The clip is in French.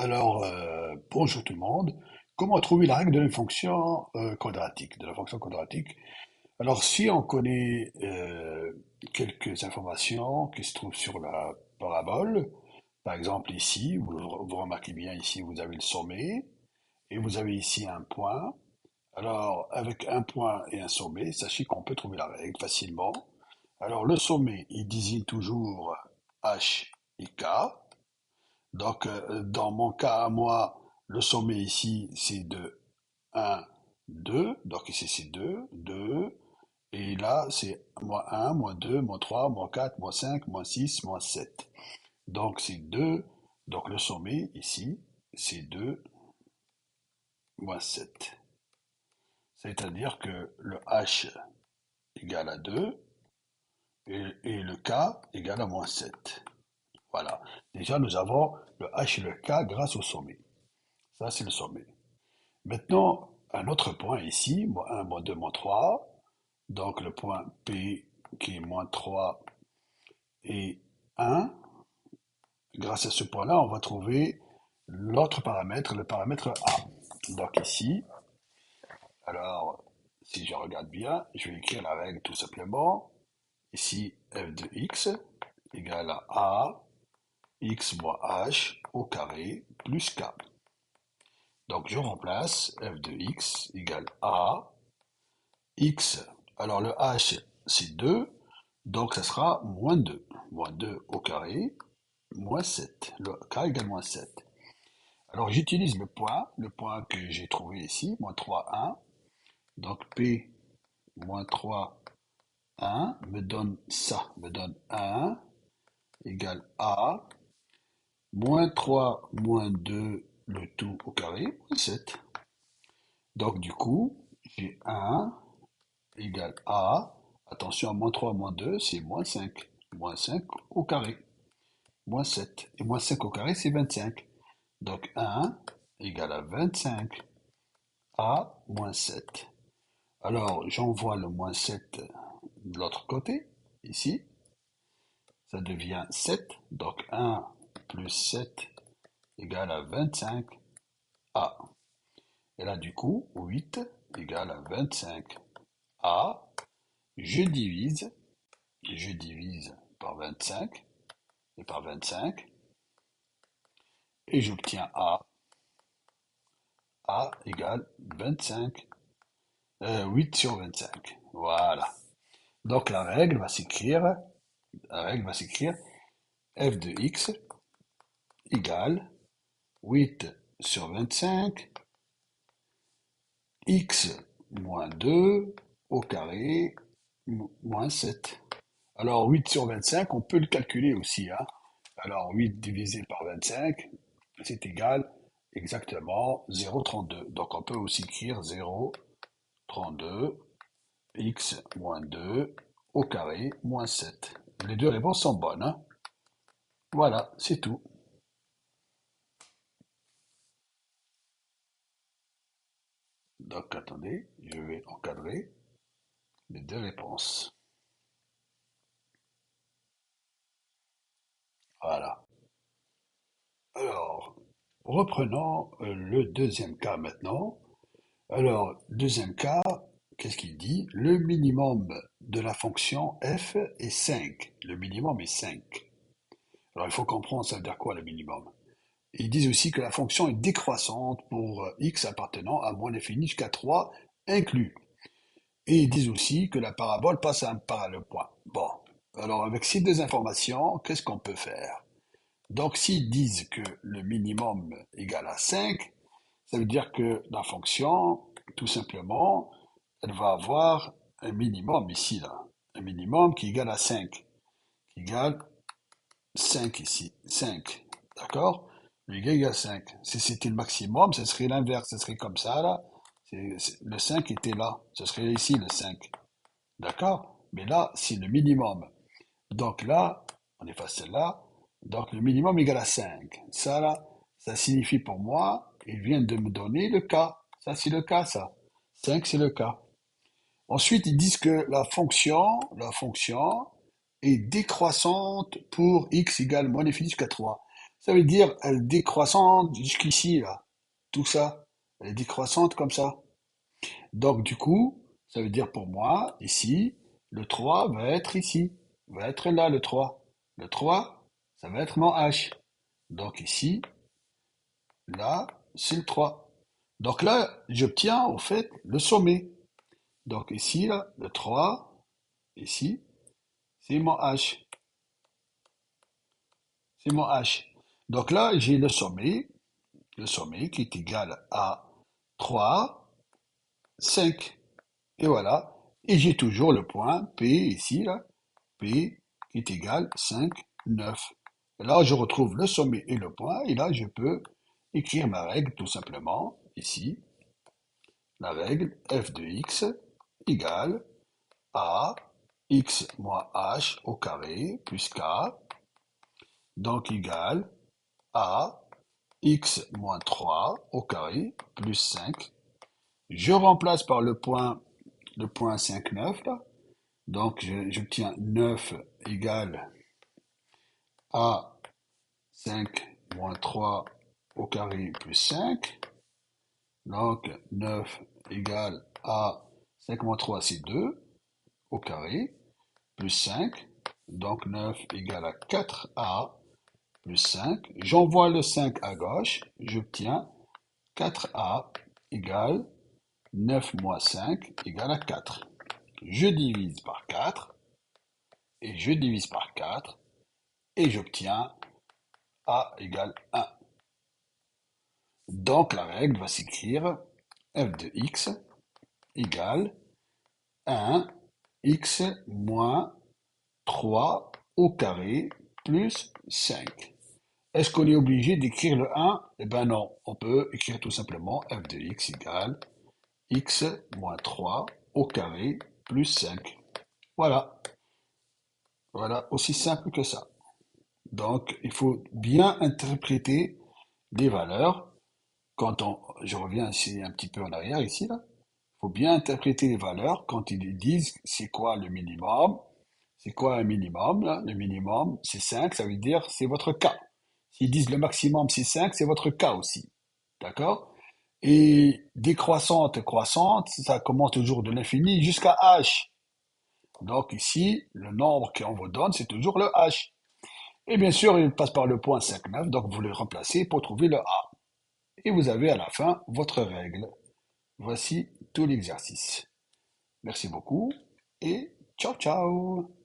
Bonjour tout le monde. Comment trouver la règle de la fonction quadratique, Alors, si on connaît quelques informations qui se trouvent sur la parabole, par exemple ici, vous remarquez bien ici, vous avez le sommet et vous avez ici un point. Alors, avec un point et un sommet, sachez qu'on peut trouver la règle facilement. Alors, le sommet, il désigne toujours H et K. Donc, dans mon cas à moi, le sommet ici, c'est de 1, 2. Donc ici, c'est 2, 2. Et là, c'est moins 1, moins 2, moins 3, moins 4, moins 5, moins 6, moins 7. Donc, c'est 2. Donc, le sommet ici, c'est 2, moins 7. C'est-à-dire que le H égale à 2 et le K égale à moins 7. Voilà. Déjà, nous avons le H et le K grâce au sommet. Ça, c'est le sommet. Maintenant, un autre point ici, moins 1, moins 2, moins 3. Donc le point P qui est moins 3 et 1. Grâce à ce point-là, on va trouver l'autre paramètre, le paramètre A. Donc ici, alors si je regarde bien, je vais écrire la règle tout simplement. Ici, f de x égale à A, x moins h au carré plus k. Donc je remplace f de x égale A, x, alors le h c'est 2, donc ça sera moins 2. Moins 2 au carré, moins 7. Le k égale moins 7. Alors j'utilise le point que j'ai trouvé ici, moins 3, 1. Donc p moins 3, 1 me donne ça, me donne 1 égale a, moins 3, moins 2, le tout au carré, moins 7. Donc du coup, j'ai 1 égale A. Attention, moins 3 moins 2 c'est moins 5. Moins 5 au carré. Moins 7. Et moins 5 au carré, c'est 25. Donc 1 égale à 25. A moins 7. Alors, j'envoie le moins 7 de l'autre côté, ici. Ça devient 7. Donc 1 plus 7 égale à 25. A. Et là, du coup, 8 égale à 25. A. Je divise. Je divise par 25 et par 25 et j'obtiens A égale 25, 8 sur 25. Voilà. Donc la règle va s'écrire f de x égale 8 sur 25, x moins 2 au carré moins 7. Alors 8 sur 25, on peut le calculer aussi, hein. Alors 8 divisé par 25, c'est égal exactement 0,32. Donc on peut aussi écrire 0,32 x moins 2 au carré moins 7. Les deux réponses sont bonnes, hein. Voilà, c'est tout. Donc attendez, je vais encadrer les deux réponses. Voilà. Alors, reprenons le deuxième cas maintenant. Alors, deuxième cas, qu'est-ce qu'il dit? Le minimum de la fonction f est 5. Le minimum est 5. Alors, il faut comprendre, ça veut dire quoi le minimum? Ils disent aussi que la fonction est décroissante pour x appartenant à moins l'infini jusqu'à 3 inclus. Et ils disent aussi que la parabole passe à un parallèle point. Bon, alors avec ces deux informations, qu'est-ce qu'on peut faire? Donc s'ils disent que le minimum égale à 5, ça veut dire que la fonction, tout simplement, elle va avoir un minimum ici, là. Un minimum qui égale à 5, qui égale 5 ici, 5. D'accord? Le y égale 5. Si c'était le maximum, ce serait l'inverse, ce serait comme ça, là. Le 5 était là, ce serait ici le 5. D'accord? Mais là, c'est le minimum. Donc là, on efface celle-là. Donc le minimum égale à 5. Ça, là, ça signifie pour moi, il vient de me donner le cas. Ça, c'est le cas, ça. 5, c'est le cas. Ensuite, ils disent que la fonction est décroissante pour x égale moins l'infini jusqu'à 3. Ça veut dire elle est décroissante jusqu'ici, là. Tout ça, elle est décroissante comme ça. Donc, du coup, ça veut dire pour moi, ici, le 3 va être ici. Va être là, le 3. Le 3, ça va être mon H. Donc ici, là, c'est le 3. Donc là, j'obtiens, au fait, le sommet. Donc ici, là, le 3, ici, c'est mon H. C'est mon H. Donc là, j'ai le sommet qui est égal à 3, 5. Et voilà. Et j'ai toujours le point P ici, là, P qui est égal 5, 9. Et là, je retrouve le sommet et le point, et là, je peux écrire ma règle tout simplement, ici, la règle f de x égale a x moins h au carré plus k, donc égale a x moins 3 au carré plus 5. Je remplace par le point 5, 9 là. Donc j'obtiens 9 égale a 5 moins 3 au carré plus 5. Donc 9 égale a 5 moins 3 c'est 2 au carré plus 5. Donc 9 égale à 4a plus 5. J'envoie le 5 à gauche, j'obtiens 4a égale 9 moins 5 égale à 4. Je divise par 4 et je divise par 4 et j'obtiens a égale 1. Donc la règle va s'écrire f de x égale 1 x moins 3 au carré plus 5. Est-ce qu'on est obligé d'écrire le 1? Eh bien non, on peut écrire tout simplement f de x égale x moins 3 au carré plus 5. Voilà, voilà, aussi simple que ça. Donc, il faut bien interpréter les valeurs. Je reviens ici un petit peu en arrière ici là, il faut bien interpréter les valeurs quand ils disent c'est quoi le minimum, c'est quoi un minimum là. Le minimum c'est 5, ça veut dire c'est votre cas. S'ils disent le maximum c'est 5, c'est votre cas aussi. D'accord? Et décroissante, croissante, ça commence toujours de l'infini jusqu'à h. Donc ici, le nombre qu'on vous donne, c'est toujours le h. Et bien sûr, il passe par le point 5, 9, donc vous le remplacez pour trouver le a. Et vous avez à la fin votre règle. Voici tout l'exercice. Merci beaucoup et ciao ciao.